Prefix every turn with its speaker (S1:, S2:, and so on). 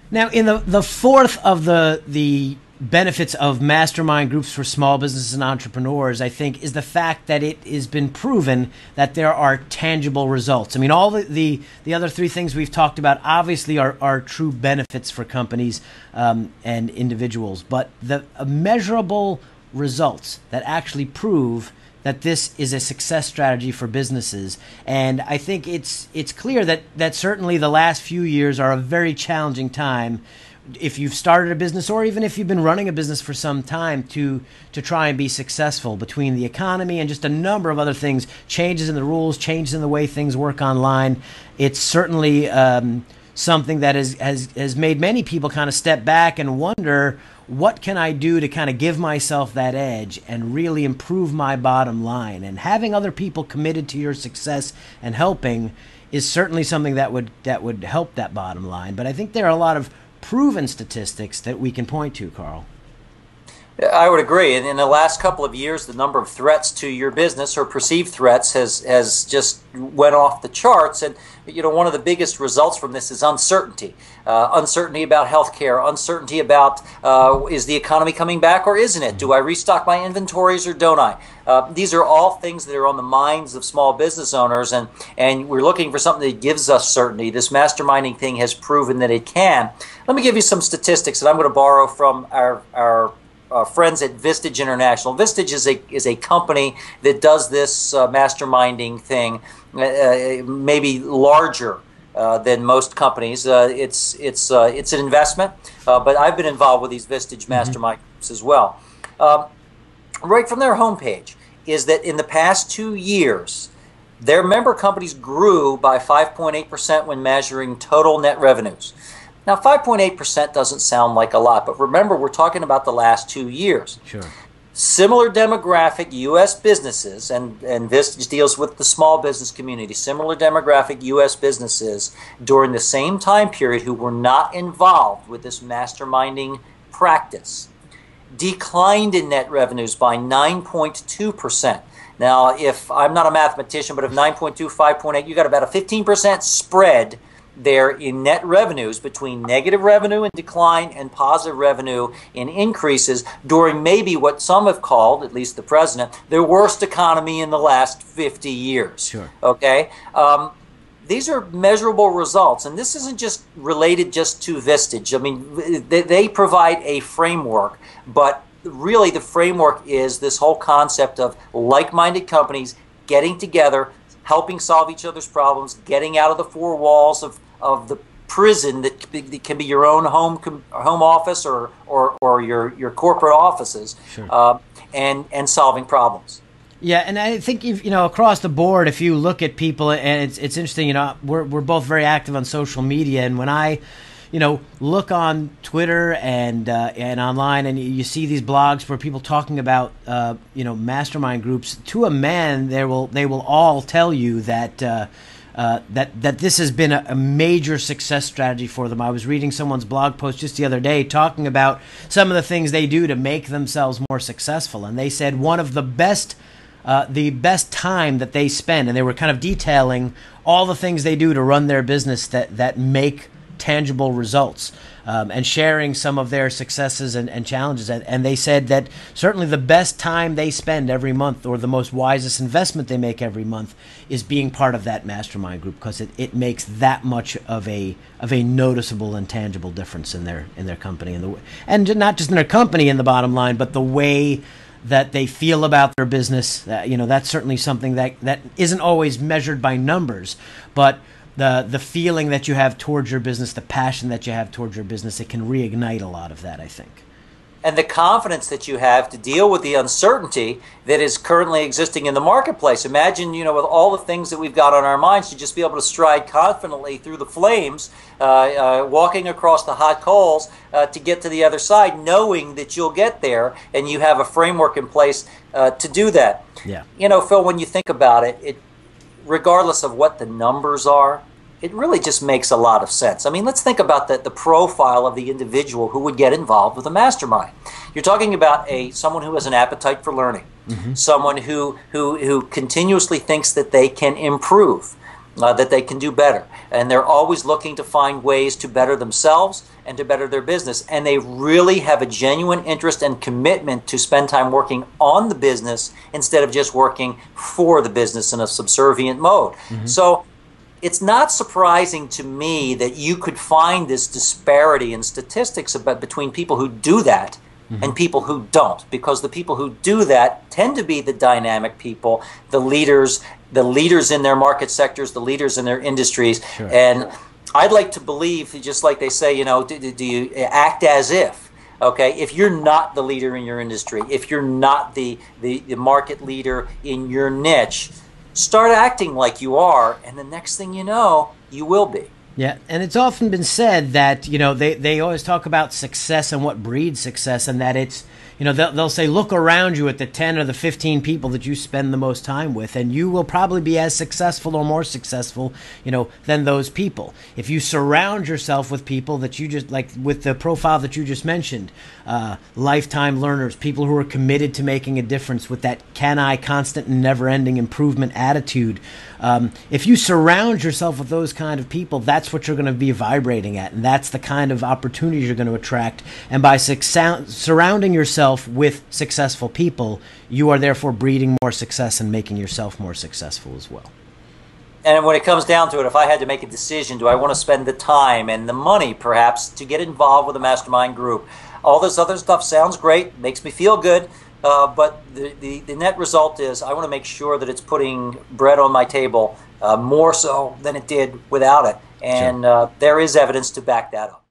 S1: Now, in the fourth of the benefits of mastermind groups for small businesses and entrepreneurs, I think, is the fact that it has been proven that there are tangible results. I mean, all the other three things we've talked about obviously are true benefits for companies and individuals, but the measurable results that actually prove that this is a success strategy for businesses. And I think it's clear that certainly the last few years are a very challenging time if you've started a business or even if you've been running a business for some time to try and be successful, between the economy and just a number of other things, changes in the rules, changes in the way things work online. It's certainly something that has made many people kind of step back and wonder, what can I do to kind of give myself that edge and really improve my bottom line? And having other people committed to your success and helping is certainly something that would help that bottom line. But I think there are a lot of proven statistics that we can point to, Karl.
S2: I would agree. And in the last couple of years, the number of threats to your business or perceived threats has just went off the charts. And one of the biggest results from this is uncertainty. Uncertainty about healthcare, uncertainty about is the economy coming back or isn't it? Do I restock my inventories or don't I? These are all things that are on the minds of small business owners, and we're looking for something that gives us certainty. This masterminding thing has proven that it can. Let me give you some statistics that I'm going to borrow from our friends at Vistage International. Vistage is a company that does this masterminding thing, maybe larger than most companies. It's an investment, but I've been involved with these Vistage mastermind groups as well. Right from their homepage is that in the past 2 years, their member companies grew by 5.8% when measuring total net revenues. Now, 5.8% doesn't sound like a lot, but remember, we're talking about the last 2 years.
S1: Sure.
S2: Similar demographic U.S. businesses, and Vistage deals with the small business community, similar demographic U.S. businesses during the same time period who were not involved with this masterminding practice declined in net revenues by 9.2%. Now, if I'm not a mathematician, but if 9.2, 5.8, you got about a 15% spread there in net revenues between negative revenue and decline and positive revenue in increases during maybe what some have called, at least the president, the worst economy in the last 50 years.
S1: Sure.
S2: Okay? These are measurable results, and this isn't just related just to Vistage. I mean, they provide a framework, but really the framework is this whole concept of like-minded companies getting together, helping solve each other's problems, getting out of the four walls of the prison that can be your own home office or your corporate offices.
S1: Sure.
S2: And solving problems.
S1: Yeah, and I think across the board, if you look at people, and it's interesting, we're both very active on social media, and when I look on Twitter and online, and you see these blogs where people talking about mastermind groups, to a man, they will all tell you that that this has been a major success strategy for them. I was reading someone's blog post just the other day talking about some of the things they do to make themselves more successful, and they said one of the best time that they spend, and they were kind of detailing all the things they do to run their business that make tangible results, and sharing some of their successes and challenges. And they said that certainly the best time they spend every month, or the most wisest investment they make every month, is being part of that mastermind group, because it makes that much of a noticeable and tangible difference in their company, and not just in their company in the bottom line, but the way that they feel about their business. That's certainly something that isn't always measured by numbers, but the feeling that you have towards your business, the passion that you have towards your business, it can reignite a lot of that, I think.
S2: And the confidence that you have to deal with the uncertainty that is currently existing in the marketplace. Imagine, with all the things that we've got on our minds, to just be able to stride confidently through the flames, walking across the hot coals to get to the other side, knowing that you'll get there, and you have a framework in place to do that.
S1: Yeah.
S2: Phil, when you think about it, regardless of what the numbers are, it really just makes a lot of sense. I mean, let's think about the profile of the individual who would get involved with a mastermind. You're talking about someone who has an appetite for learning, someone who continuously thinks that they can improve. that they can do better. And they're always looking to find ways to better themselves and to better their business. And they really have a genuine interest and commitment to spend time working on the business instead of just working for the business in a subservient mode. So it's not surprising to me that you could find this disparity in statistics between people who do that and people who don't, because the people who do that tend to be the dynamic people, the leaders in their market sectors, the leaders in their industries.
S1: Sure.
S2: And I'd like to believe, just like they say, do you act as if? Okay, if you're not the leader in your industry, if you're not the market leader in your niche, start acting like you are, and the next thing you know, you will be.
S1: Yeah, and it's often been said that, they always talk about success and what breeds success, and that it's, they'll say, look around you at the 10 or the 15 people that you spend the most time with, and you will probably be as successful or more successful, than those people. If you surround yourself with people that you just, like with the profile that you just mentioned, lifetime learners, people who are committed to making a difference with that constant and never-ending improvement attitude, if you surround yourself with those kind of people, that's what you're going to be vibrating at, and that's the kind of opportunities you're going to attract. And by surrounding yourself with successful people, you are therefore breeding more success and making yourself more successful as well.
S2: And when it comes down to it, if I had to make a decision, do I want to spend the time and the money perhaps to get involved with a mastermind group? All this other stuff sounds great, makes me feel good, but the net result is I want to make sure that it's putting bread on my table more so than it did without it. And there is evidence to back that up.